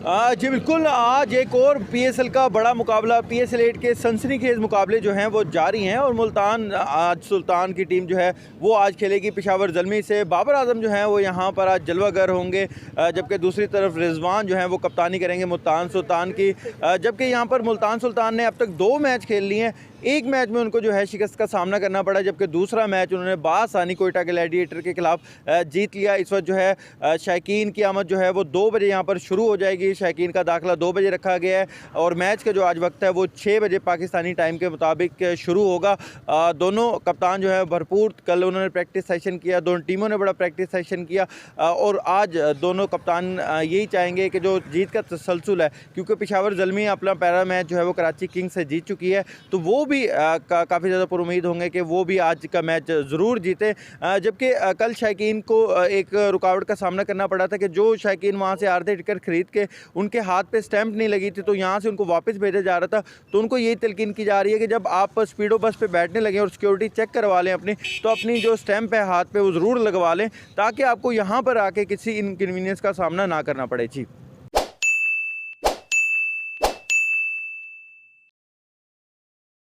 जी बिल्कुल, आज एक और पीएसएल का बड़ा मुकाबला, पीएसएल 8 के सनसनीखेज़ मुकाबले जो हैं वो जारी हैं और मुल्तान आज सुल्तान की टीम जो है वो आज खेलेगी पेशावर ज़ल्मी से। बाबर आज़म जो हैं वो यहाँ पर आज जलवागर होंगे, जबकि दूसरी तरफ रिजवान जो हैं वो कप्तानी करेंगे मुल्तान सुल्तान की। जबकि यहाँ पर मुल्तान सुल्तान ने अब तक 2 मैच खेल लिए हैं। एक मैच में उनको जो है शिकस्त का सामना करना पड़ा, जबकि दूसरा मैच उन्होंने बासानी कोयटा ग्लैडिएटर के खिलाफ जीत लिया। इस वक्त जो है शायकीन की आमद जो है वो 2 बजे यहाँ पर शुरू हो जाएगी। शायकीन का दाखिला 2 बजे रखा गया है और मैच का जो आज वक्त है वो 6 बजे पाकिस्तानी टाइम के मुताबिक शुरू होगा। दोनों कप्तान जो है भरपूर कल उन्होंने प्रैक्टिस सेशन किया, दोनों टीमों ने बड़ा प्रैक्टिस सेशन किया और आज दोनों कप्तान यही चाहेंगे कि जो जीत का तसलसल है, क्योंकि पेशावर ज़ल्मी अपना पहला मैच जो है वो कराची किंग्स से जीत चुकी है, तो वो भी काफ़ी ज़्यादा पुरुमीद होंगे कि वो भी आज का मैच ज़रूर जीते। जबकि कल शायकीन को एक रुकावट का सामना करना पड़ा था कि जो शायकीन वहाँ से आधे टिकट ख़रीद के उनके हाथ पे स्टैंप नहीं लगी थी, तो यहाँ से उनको वापस भेजा जा रहा था। तो उनको यही तलकीन की जा रही है कि जब आप स्पीडो बस पे बैठने लगें और सिक्योरिटी चेक करवा लें अपनी, तो अपनी जो स्टैंप है हाथ पे वो ज़रूर लगवा लें, ताकि आपको यहाँ पर आके किसी इनकन्वीनियंस का सामना ना करना पड़े। जी।